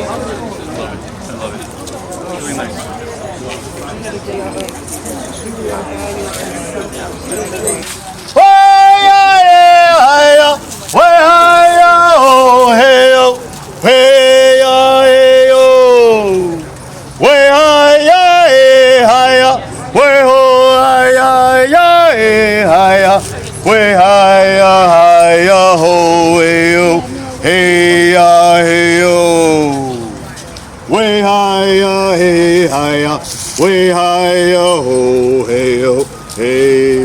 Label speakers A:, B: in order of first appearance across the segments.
A: love it. It's really nice.
B: Way hi-ya, hey hi-ya, way hi-ya, ho, hey ho, hey.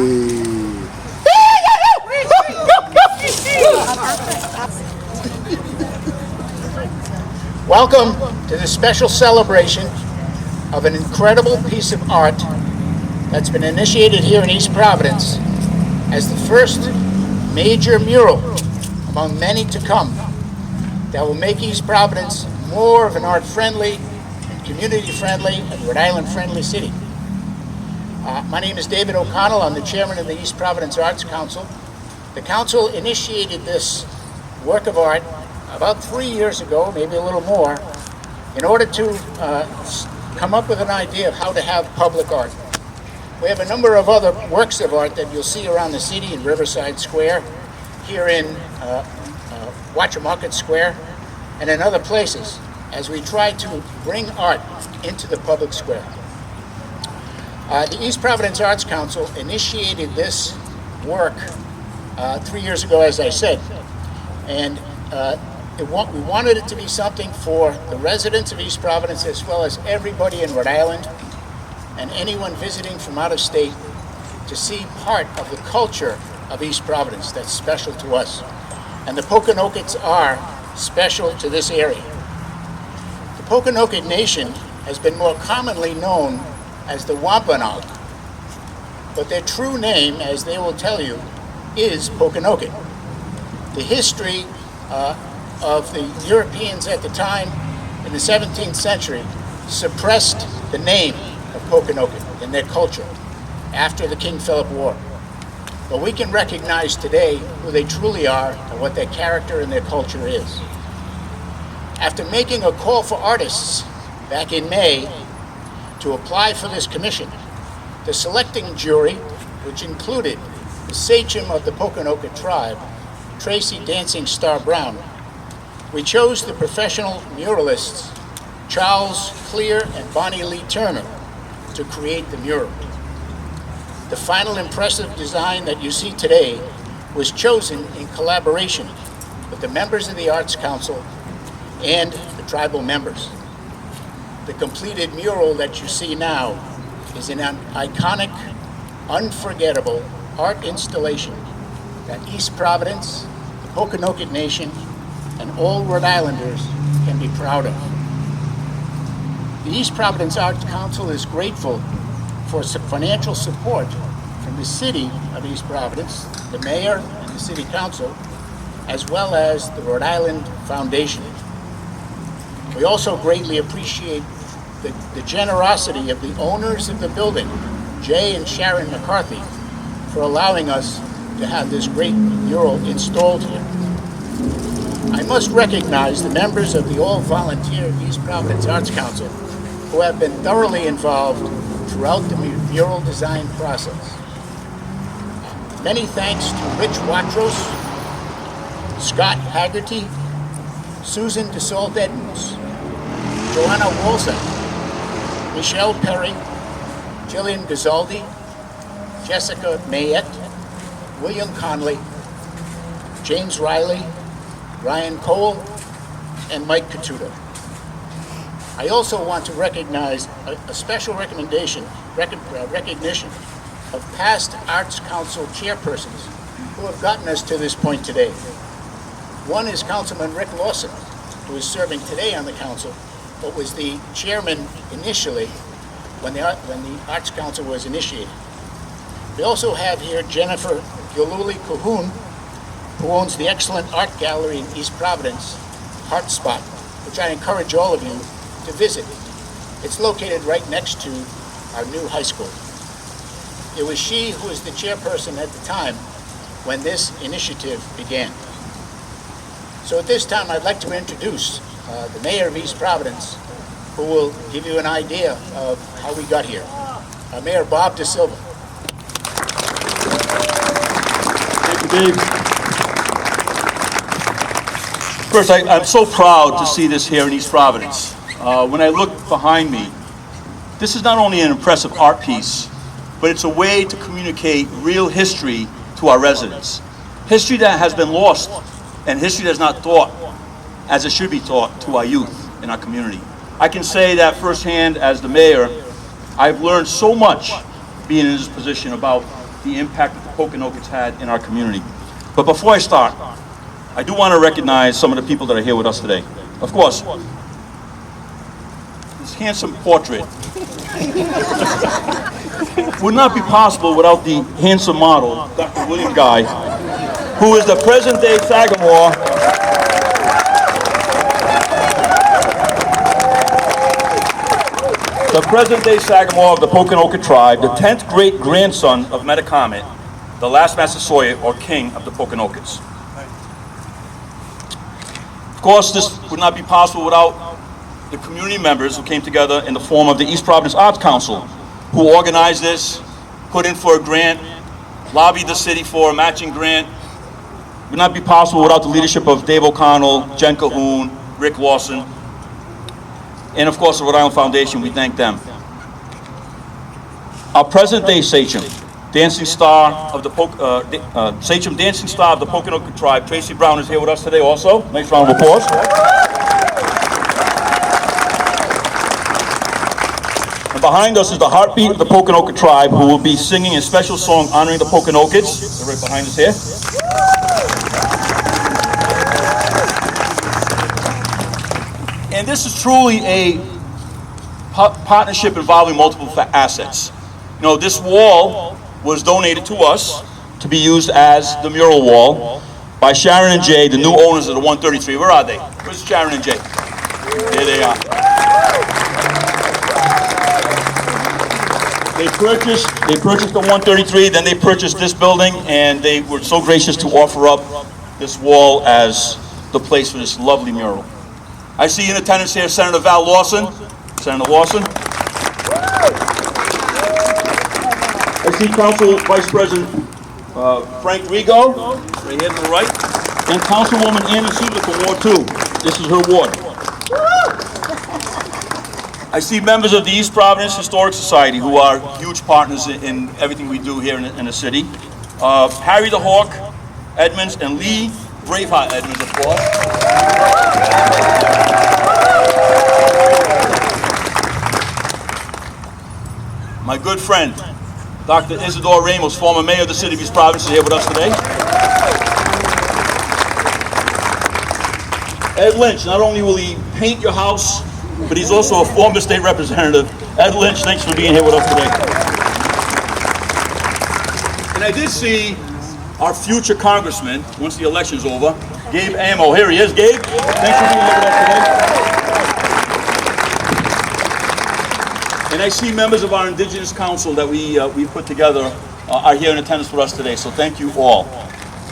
B: Welcome to this special celebration of an incredible piece of art that's been initiated here in East Providence as the first major mural among many to come that will make East Providence more of an art-friendly, community-friendly, and Rhode Island-friendly city. My name is David O'Connell. I'm the chairman of the East Providence Arts Council. The council initiated this work of art about 3 years ago, maybe a little more, in order to come up with an idea of how to have public art. We have a number of other works of art that you'll see around the city in Riverside Square, here in Pokanoket Square, and in other places, as we try to bring art into the public square. The East Providence Arts Council initiated this work 3 years ago, as I said, and we wanted it to be something for the residents of East Providence as well as everybody in Rhode Island and anyone visiting from out of state to see part of the culture of East Providence that's special to us. And the Pokanokets are special to this area. The Pokanoket Nation has been more commonly known as the Wampanoag, but their true name, as they will tell you, is Pokanoket. The history of the Europeans at the time in the 17th century suppressed the name of Pokanoket in their culture after the King Philip War. But we can recognize today who they truly are and what their character and their culture is. After making a call for artists back in May to apply for this commission, the selecting jury, which included the sachem of the Pokanoket tribe, Tracy Dancing Star Brown, we chose the professional muralists Charles Clear and Bonnie Lee Turner to create the mural. The final impressive design that you see today was chosen in collaboration with the members of the Arts Council and the tribal members. The completed mural that you see now is an iconic, unforgettable art installation that East Providence, the Pokanoket Nation, and all Rhode Islanders can be proud of. The East Providence Arts Council is grateful for financial support from the city of East Providence, the mayor and the city council, as well as the Rhode Island Foundation. We also greatly appreciate the generosity of the owners of the building, Jay and Sharon McCarthy, for allowing us to have this great mural installed here. I must recognize the members of the all-volunteer East Providence Arts Council who have been thoroughly involved throughout the mural design process. Many thanks to Rich Watros, Scott Haggerty, Susan DeSalt Edmonds, Joanna Walzak, Michelle Perry, Jillian Gazaldi, Jessica Mayette, William Conley, James Riley, Ryan Cole, and Mike Catuto. I also want to recognize a special recognition of past Arts Council chairpersons who have gotten us to this point today. One is Councilman Rick Lawson, who is serving today on the council, but was the chairman initially when the Arts Council was initiated. We also have here Jennifer Giluli Cahoon, who owns the excellent art gallery in East Providence, Heart Spot, which I encourage all of you to visit. It's located right next to our new high school. It was she who was the chairperson at the time when this initiative began. So at this time, I'd like to introduce the mayor of East Providence, who will give you an idea of how we got here. Mayor Bob De Silva.
C: Thank you, Dave. First, I'm so proud to see this here in East Providence. When I look behind me, this is not only an impressive art piece, but it's a way to communicate real history to our residents. History that has been lost, and history that's not taught as it should be taught to our youth in our community. I can say that firsthand as the mayor. I've learned so much being in this position about the impact that the Pokanokets had in our community. But before I start, I do want to recognize some of the people that are here with us today. Of course, this handsome portrait would not be possible without the handsome model, Dr. William Guy, who is the present-day Sagamore of the Pokanoket tribe, the 10th great-grandson of Metacomet, the last Massasoit, or king of the Pokanokets. Of course, this would not be possible without the community members who came together in the form of the East Providence Arts Council, who organized this, put in for a grant, lobbied the city for a matching grant. It would not be possible without the leadership of Dave O'Connell, Jen Cahoon, Rick Lawson, and of course the Rhode Island Foundation. We thank them. Our present-day sachem, dancing star of the sachem dancing star of the Pokanoket tribe, Tracy Brown, is here with us today also. Nice round of applause. And behind us is the heartbeat of the Pokanoket tribe, who will be singing a special song honoring the Pokanokets. They're right behind us here. And this is truly a partnership involving multiple assets. You know, this wall was donated to us to be used as the mural wall by Sharon and Jay, the new owners of the 133. Where are they? Where's Sharon and Jay? There they are. They purchased the 133, then they purchased this building, and they were so gracious to offer up this wall as the place for this lovely mural. I see in attendance here Senator Val Lawson. Senator Lawson. I see Council Vice President Frank Rigo, right here to the right, and Councilwoman Anna Souza from Ward 2. This is her ward. I see members of the East Providence Historic Society, who are huge partners in everything we do here in the city. Harry the Hawk Edmonds and Lee Braveheart Edmonds, of course. My good friend, Dr. Isidore Ramos, former mayor of the city of East Providence, is here with us today. Ed Lynch, not only will he paint your house, but he's also a former state representative. Ed Lynch, thanks for being here with us today. And I did see our future congressman, once the election's over, Gabe Amo. Here he is, Gabe. Thanks for being here with us today. And I see members of our Indigenous Council that we put together are here in attendance with us today, so thank you all.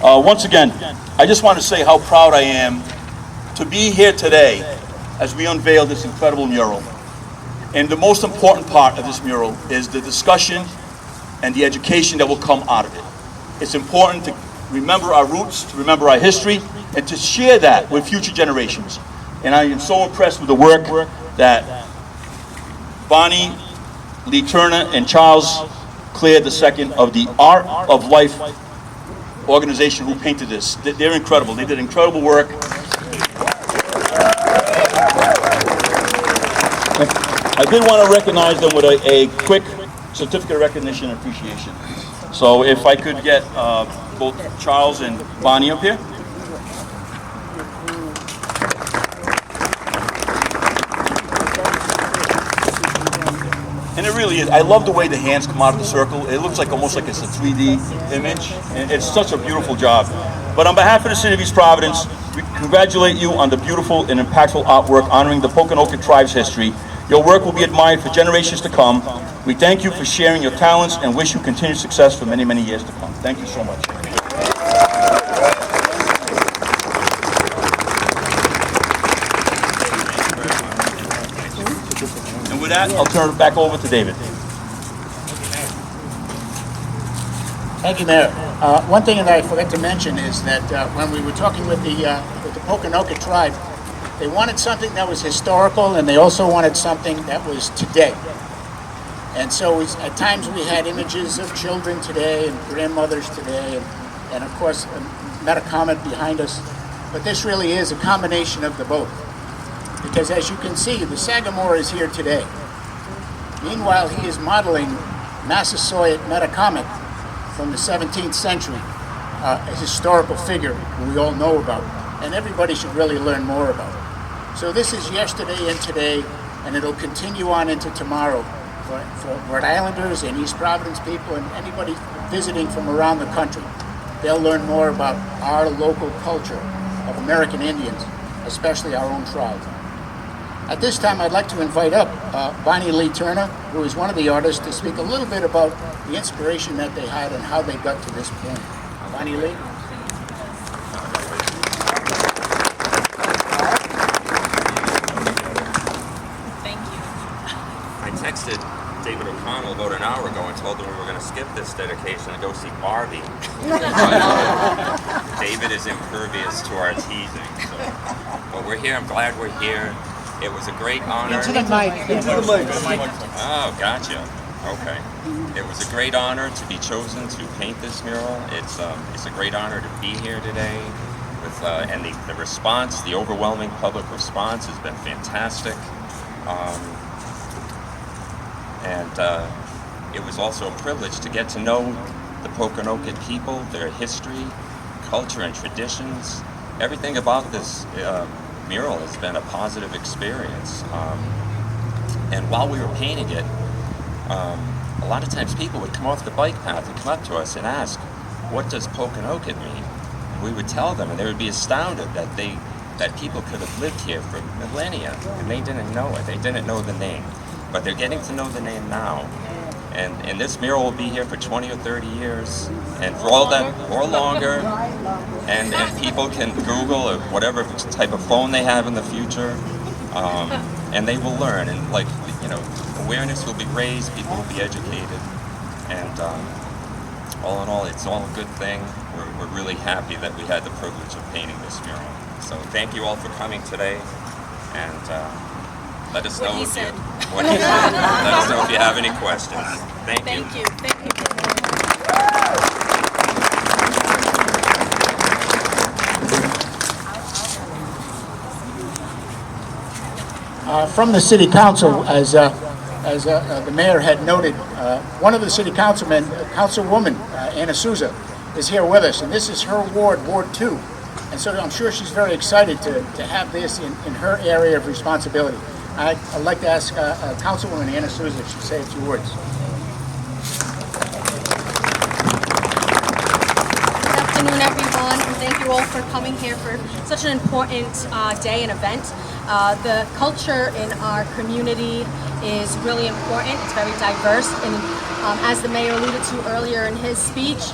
C: Once again, I just want to say how proud I am to be here today as we unveil this incredible mural. And the most important part of this mural is the discussion and the education that will come out of it. It's important to remember our roots, to remember our history, and to share that with future generations. And I am so impressed with the work that Bonnie Lee Turner and Charles Clare II of the Art of Life organization who painted this. They're incredible. They did incredible work. I did want to recognize them with a quick certificate of recognition and appreciation. So if I could get both Charles and Bonnie up here. And it really is. I love the way the hands come out of the circle. It looks like almost like it's a 3D image. And it's such a beautiful job. But on behalf of the City of East Providence, we congratulate you on the beautiful and impactful artwork honoring the Pokanoket tribe's history. Your work will be admired for generations to come. We thank you for sharing your talents and wish you continued success for many, many years to come. Thank you so much. And with that, I'll turn it back over to David.
B: Thank you, Mayor. One thing that I forgot to mention is that when we were talking with the Pokanoket tribe, they wanted something that was historical, and they also wanted something that was today. And so at times we had images of children today and grandmothers today, and of course Metacomet behind us. But this really is a combination of the both. Because as you can see, the Sagamore is here today. Meanwhile, he is modeling Massasoit Metacomet from the 17th century, a historical figure who we all know about, and everybody should really learn more about. So this is yesterday and today, and it'll continue on into tomorrow for Rhode Islanders and East Providence people and anybody visiting from around the country. They'll learn more about our local culture of American Indians, especially our own tribe. At this time, I'd like to invite up Bonnie Lee Turner, who is one of the artists, to speak a little bit about the inspiration that they had and how they got to this point. Bonnie Lee?
D: Thank you. I texted David O'Connell about an hour ago and told him we were going to skip this dedication and go see Barbie. David is impervious to our teasing. So. But we're here. I'm glad we're here. It was a great honor.
B: Into the mic.
D: Oh, gotcha. Okay. It was a great honor to be chosen to paint this mural. It's a great honor to be here today. And the response, the overwhelming public response has been fantastic. It was also a privilege to get to know the Pokanoket people, their history, culture, and traditions. Everything about this mural has been a positive experience. And while we were painting it, a lot of times people would come off the bike path and come up to us and ask, what does Pokanoket mean? And we would tell them, and they would be astounded that people could have lived here for millennia, and they didn't know it. They didn't know the name. But they're getting to know the name now. And this mural will be here for 20 or 30 years, and for all that, or longer. And people can Google or whatever type of phone they have in the future, and they will learn. And awareness will be raised, people will be educated, and all in all, it's all a good thing. We're really happy that we had the privilege of painting this mural. So thank you all for coming today, and let us know if you what he said. Let us know if you have any questions. Thank you.
E: Thank you. Thank you.
B: From the City Council, as the Mayor had noted, one of the City Councilmen, Councilwoman Anna Souza, is here with us, and this is her ward, Ward 2. And so I'm sure she's very excited to have this in her area of responsibility. I'd like to ask Councilwoman Anna Souza if she'd say a few words.
E: Good afternoon, everyone, and thank you all for coming here for such an important day and event. The culture in our community is really important. It's very diverse, and as the Mayor alluded to earlier in his speech,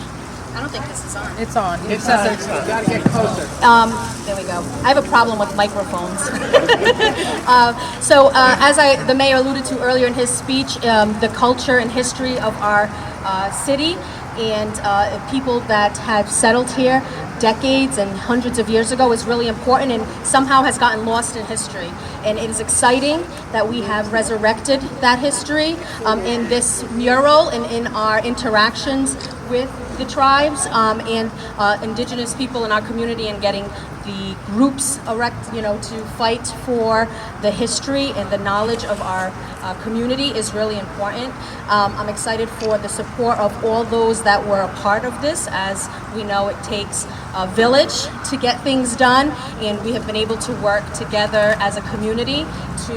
E: I don't think this is on.
F: It's on. It says it's on.
B: Gotta get closer.
E: There we go. I have a problem with microphones. As the Mayor alluded to earlier in his speech, the culture and history of our city and people that have settled here decades and hundreds of years ago is really important and somehow has gotten lost in history. And it is exciting that we have resurrected that history in this mural and in our interactions with the tribes and indigenous people in our community, and getting the groups to fight for the history and the knowledge of our community is really important. I'm excited for the support of all those that were a part of this. As we know, it takes a village to get things done, and we have been able to work together as a community to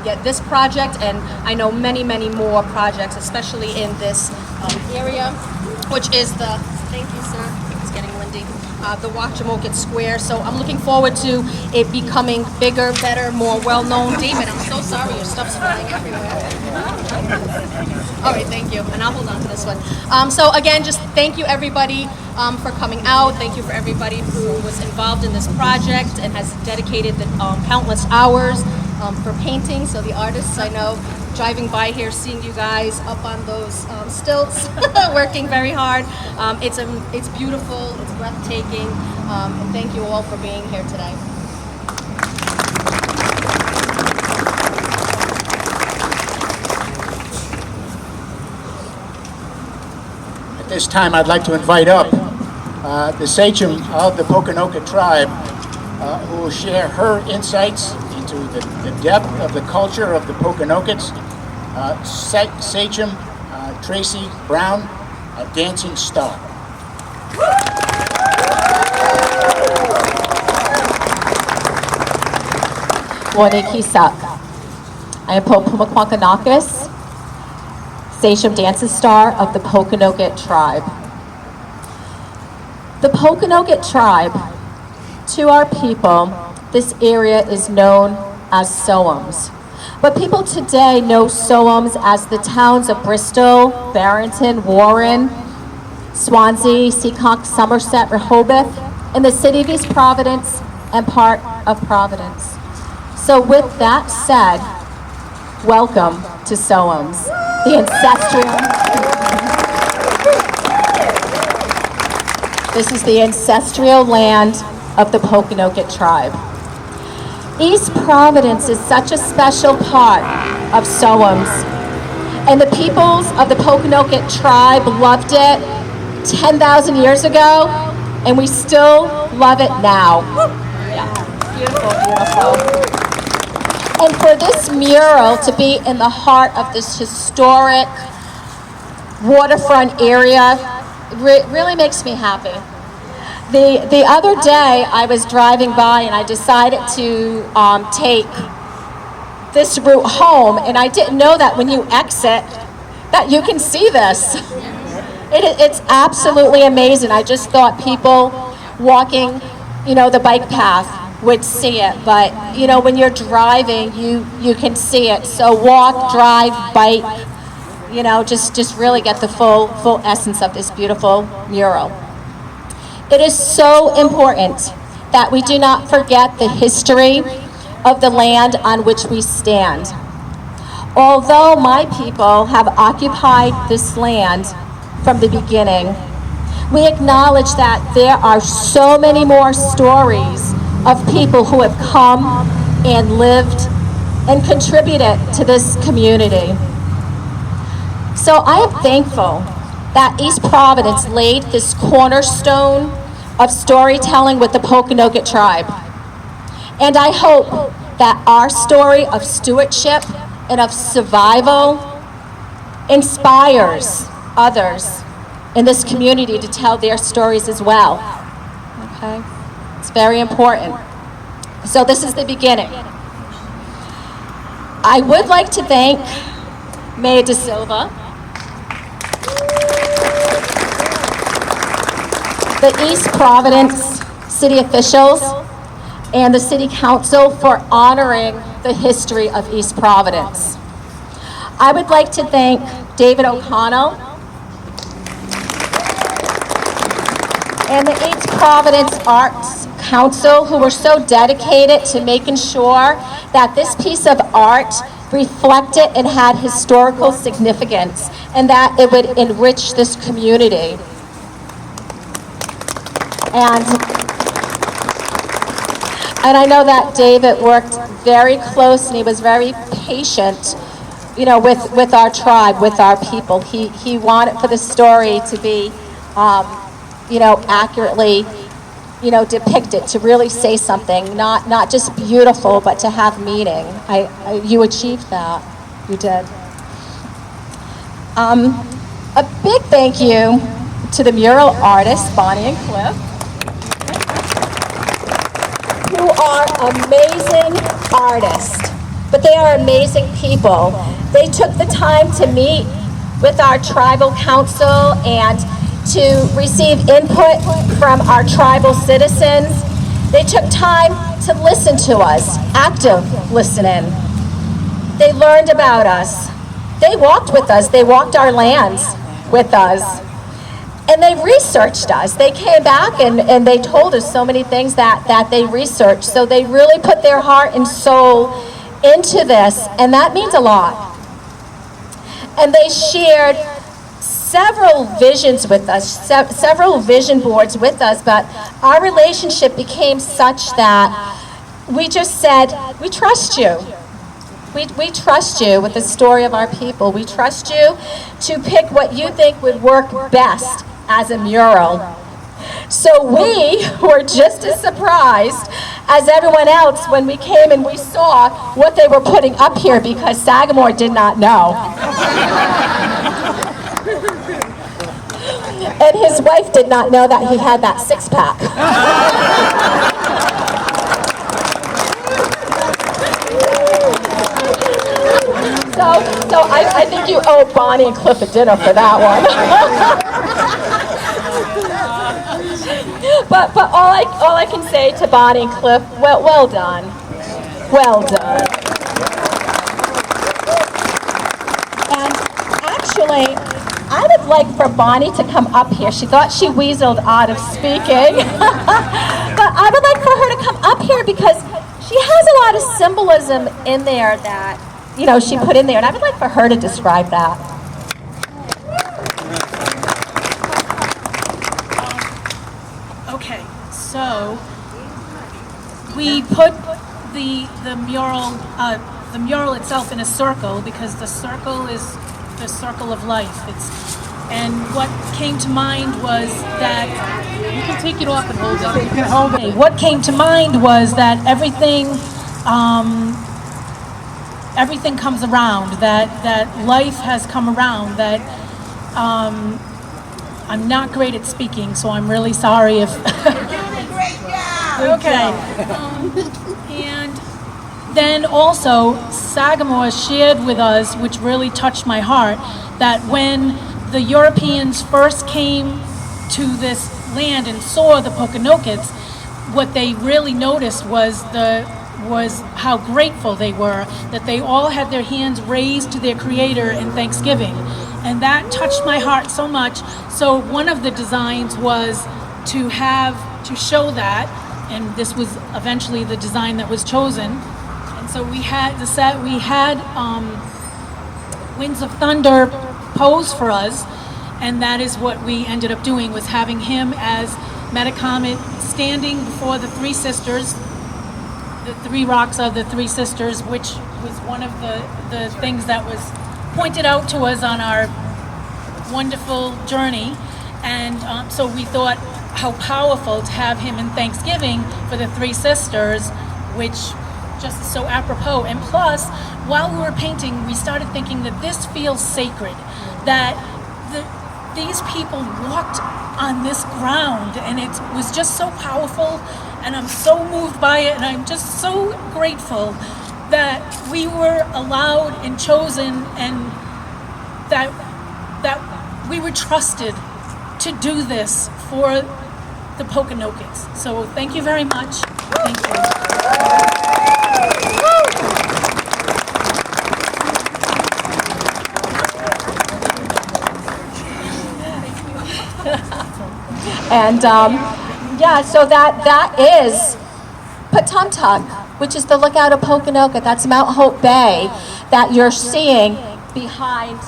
E: get this project, and I know many, many more projects, especially in this area, which is thank you, sir, it's getting windy, the Pokanoket Square. So I'm looking forward to it becoming bigger, better, more well-known. David, I'm so sorry, your stuff's flying everywhere. All right, thank you, and I'll hold on to this one. So again, just thank you everybody for coming out. Thank you for everybody who was involved in this project and has dedicated the countless hours for painting. So the artists, I know, driving by here, seeing you guys up on those stilts, working very hard. It's beautiful, it's breathtaking, and thank you all for being here today.
B: At this time, I'd like to invite up the sachem of the Pokanoket tribe, who will share her insights into the depth of the culture of the Pokanokets. Sachem Tracy Brown, a dancing star.
F: Wone Kisak. I am Pokanoket, Sachem Dancing Star of the Pokanoket tribe. The Pokanoket tribe, to our people, this area is known as Soams. But people today know Soams as the towns of Bristol, Barrington, Warren, Swansea, Seacock, Somerset, Rehoboth, and the city of East Providence and part of Providence. So with that said, welcome to Soams, the ancestral. This is the ancestral land of the Pokanoket tribe. East Providence is such a special part of Soams, and the peoples of the Pokanoket tribe loved it 10,000 years ago, and we still love it now. Yeah. Beautiful, beautiful. And for this mural to be in the heart of this historic waterfront area, really makes me happy. The other day, I was driving by and I decided to take this route home, and I didn't know that when you exit, that you can see this. It's absolutely amazing. I just thought people walking, the bike path would see it, but when you're driving, you can see it. So walk, drive, bike, just really get the full essence of this beautiful mural. It is so important that we do not forget the history of the land on which we stand. Although my people have occupied this land from the beginning, we acknowledge that there are so many more stories of people who have come and lived and contributed to this community. So I am thankful that East Providence laid this cornerstone of storytelling with the Pokanoket tribe. And I hope that our story of stewardship and of survival inspires others in this community to tell their stories as well. Okay? It's very important. So this is the beginning. I would like to thank Mayor De Silva, the East Providence city officials, and the City Council for honoring the history of East Providence. I would like to thank David O'Connell and the East Providence Arts Council, who were so dedicated to making sure that this piece of art reflected and had historical significance and that it would enrich this community. And I know that David worked very close and he was very patient, with our tribe, with our people. He wanted for the story to be, accurately, depicted, to really say something, not just beautiful, but to have meaning. You achieved that. You did. A big thank you to the mural artists, Bonnie and Cliff, who are amazing artists, but they are amazing people. They took the time to meet with our tribal council and to receive input from our tribal citizens. They took time to listen to us, active listening. They learned about us. They walked with us. They walked our lands with us. And they researched us. They came back and they told us so many things that they researched. So they really put their heart and soul into this, and that means a lot. And they shared several visions with us, several vision boards with us, but our relationship became such that we just said, we trust you. We trust you with the story of our people. We trust you to pick what you think would work best as a mural. So we were just as surprised as everyone else when we came and we saw what they were putting up here, because Sagamore did not know. And his wife did not know that he had that six-pack. So I think you owe Bonnie and Cliff a dinner for that one. But all I can say to Bonnie and Cliff, well done. Well done. And actually, I would like for Bonnie to come up here. She thought she weaseled out of speaking. But I would like for her to come up here because she has a lot of symbolism in there that, you know, she put in there. And I would like for her to describe that.
G: Okay, so we put the mural itself in a circle because the circle is the circle of life. And what came to mind was that you can take it off and hold it. You can hold it. What came to mind was that everything comes around. That life has come around. That I'm not great at speaking, so I'm really sorry if. Okay. And then also, Sagamore shared with us, which really touched my heart, that when the Europeans first came to this land and saw the Pokanokets, what they really noticed was how grateful they were that they all had their hands raised to their Creator in thanksgiving. And that touched my heart so much. So one of the designs was to show that, and this was eventually the design that was chosen. And so we had Winds of Thunder pose for us, and that is what we ended up doing, was having him as Metacomet standing before the three sisters. The three rocks are the three sisters, which was one of the things that was pointed out to us on our wonderful journey. And so we thought how powerful to have him in Thanksgiving for the three sisters, which just is so apropos. And plus, while we were painting, we started thinking that this feels sacred, that these people walked on this ground, and it was just so powerful, and I'm so moved by it, and I'm just so grateful that we were allowed and chosen, and that we were trusted to do this for the Pokanokets. So thank you very much. Thank you.
F: And yeah, so that is Patumtuck, which is the lookout of Pokanoket. That's Mount Hope Bay that you're seeing behind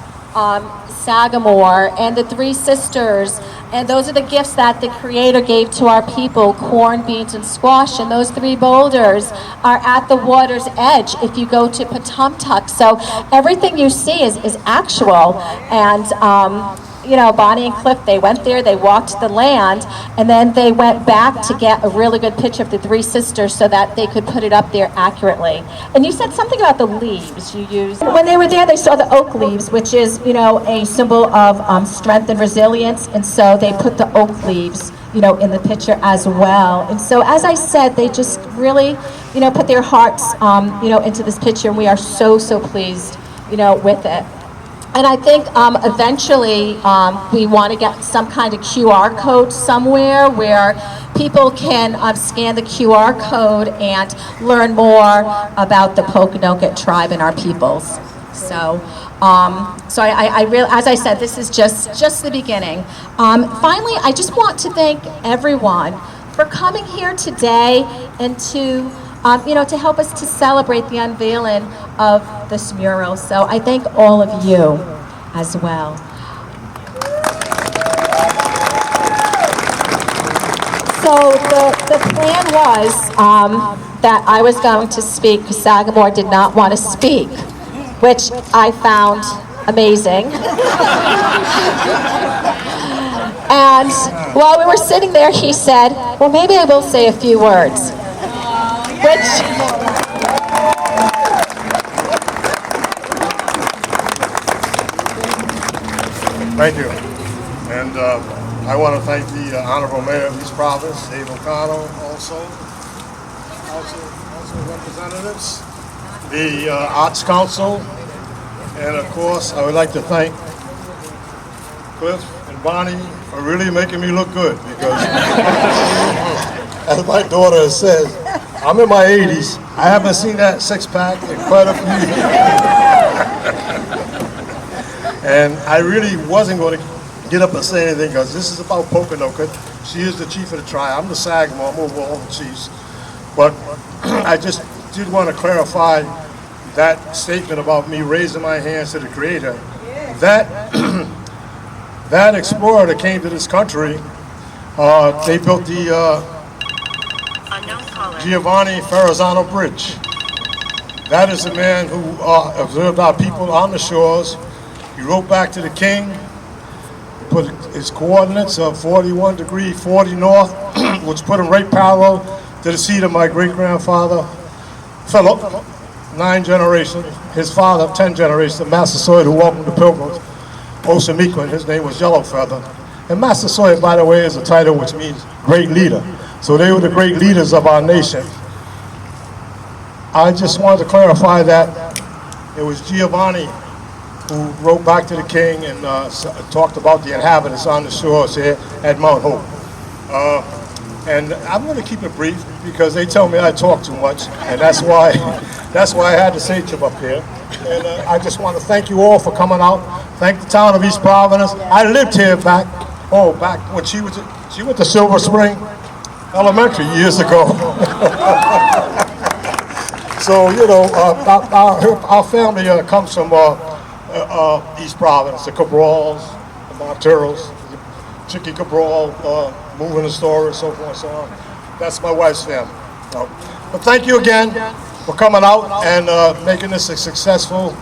F: Sagamore and the three sisters. And those are the gifts that the Creator gave to our people, corn, beans, and squash. And those three boulders are at the water's edge if you go to Patumtuck. So everything you see is actual. And you know, Bonnie and Cliff, they went there, they walked the land, and then they went back to get a really good picture of the three sisters so that they could put it up there accurately. And you said something about the leaves you used. When they were there, they saw the oak leaves, which is, you know, a symbol of strength and resilience, and so they put the oak leaves, you know, in the picture as well. And so, as I said, they just really, you know, put their hearts, you know, into this picture, and we are so, so pleased, you know, with it. And I think eventually we want to get some kind of QR code somewhere where people can scan the QR code and learn more about the Pokanoket tribe and our peoples. So, I really, as I said, this is just the beginning. Finally, I just want to thank everyone for coming here today and to to help us to celebrate the unveiling of this mural. So I thank all of you as well. So the plan was that I was going to speak because Sagamore did not want to speak, which I found amazing. And while we were sitting there, he said, well, maybe I will say a few words, which...
H: Thank you. And I want to thank the Honorable Mayor of East Providence, Dave O'Connell, also representatives, the Arts Council, and of course, I would like to thank Cliff and Bonnie for really making me look good, because as my daughter says, I'm in my 80s. I haven't seen that six-pack in quite a few years. And I really wasn't going to get up and say anything, because this is about Pokanoket. She is the chief of the tribe. I'm the Sagamore. I'm over all the chiefs. But I just did want to clarify that statement about me raising my hands to the Creator. That explorer that came to this country, they built the Giovanni Ferrazzano Bridge. That is a man who observed our people on the shores. He wrote back to the king, put his coordinates of 41 degree 40 north, which put him right parallel to the seat of my great-grandfather, Philip, 9 generations, his father, 10 generations, the Massasoit who welcomed the pilgrims, Osamequin, his name was Yellowfeather. And Massasoit, by the way, is a title which means great leader. So they were the great leaders of our nation. I just wanted to clarify that it was Giovanni who wrote back to the king and talked about the inhabitants on the shores here at Mount Hope. And I'm going to keep it brief because they tell me I talk too much, and that's why I had to say to up here. And I just want to thank you all for coming out. Thank the town of East Providence. I lived here back when she went to Silver Spring Elementary years ago. So our family comes from East Providence, the Cabrals, the Monteros, the Chicky Cabral, moving the store and so forth and so on. That's my wife's family. But thank you again for coming out and making this a successful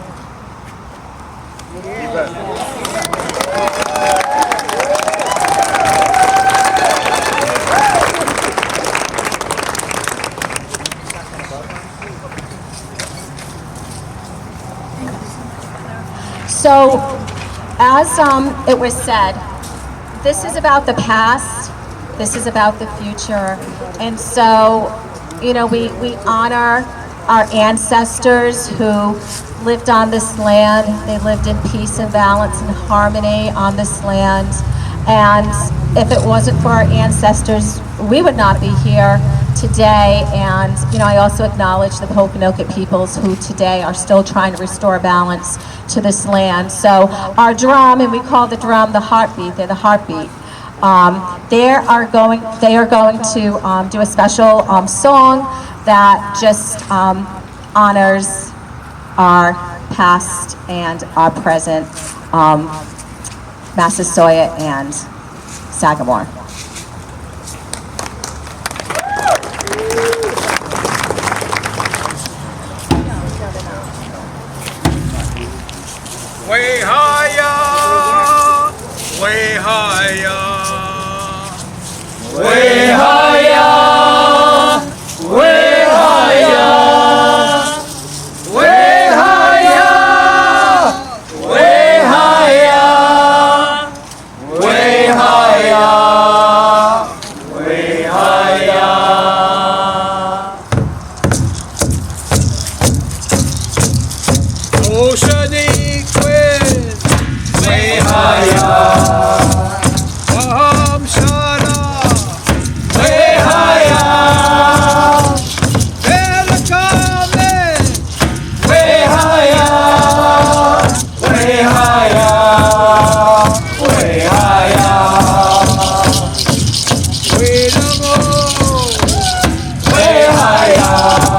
H: event.
F: So, as it was said, this is about the past, this is about the future, and so, we honor our ancestors who lived on this land. They lived in peace and balance and harmony on this land, and if it wasn't for our ancestors, we would not be here today. And I also acknowledge the Pokanoket peoples who today are still trying to restore balance to this land. So our drum, and we call the drum the heartbeat, they're the heartbeat. They are going to do a special song that just honors our past and our present, Massasoit and Sagamore.
I: Way higher, way higher, way higher, way higher, way higher, way higher, way higher, way higher. Oceanic wind, way higher. Shana, way higher. Velocome, way higher, way higher, way higher. Way higher.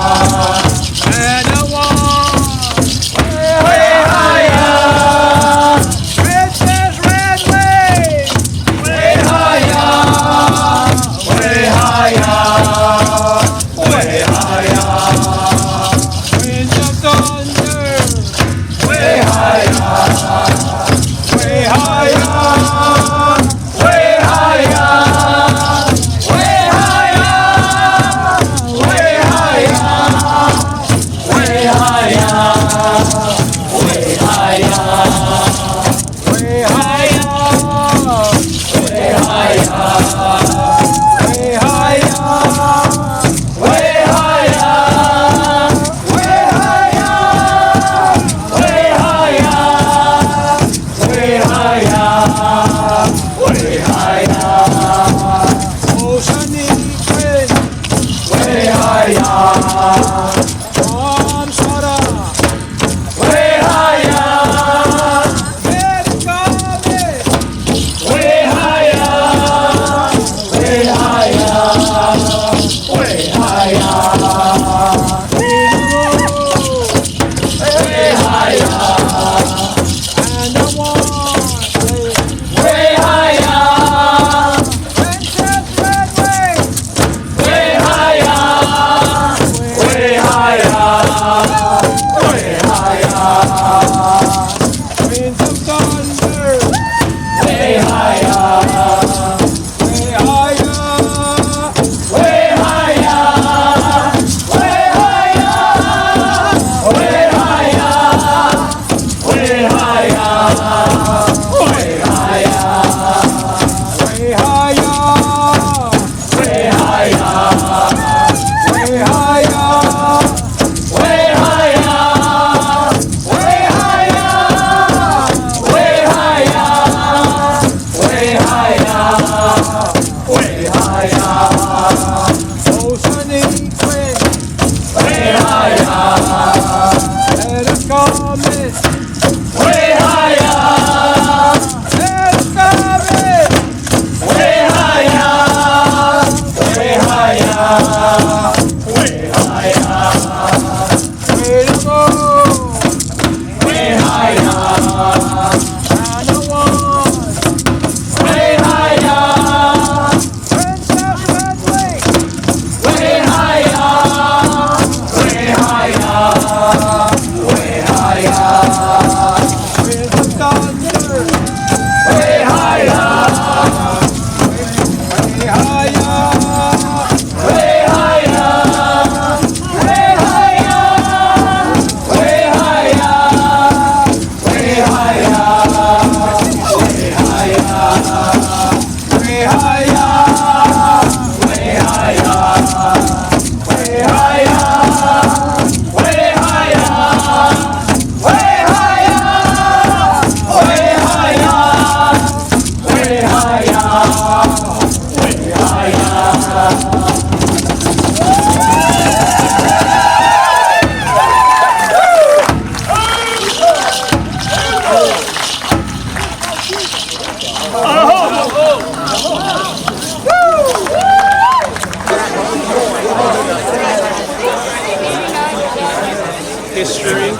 J: History,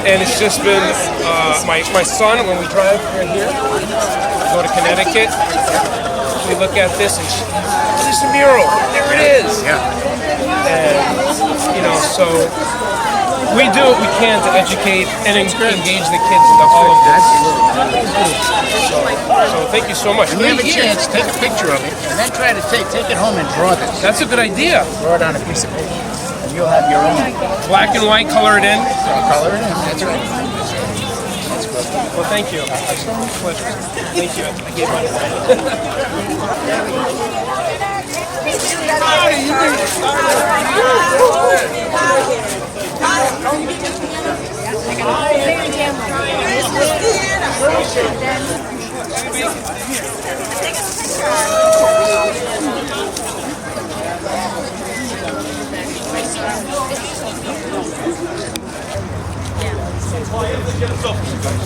J: and it's just been my son. When we drive right here, go to Connecticut, we look at this and this mural. There it is.
B: Yeah.
J: And so we do what we can to educate and engage the kids into all of this. So thank you so much.
B: When you have a chance, take a picture of it, and then try to take it home and draw this.
J: That's a good idea.
B: Draw it on a piece of paper. You'll have your own.
J: Black and white, color it in.
B: Color it in, that's right.
J: Well, thank you. Pleasure. Thank you. I gave
C: Get a selfie.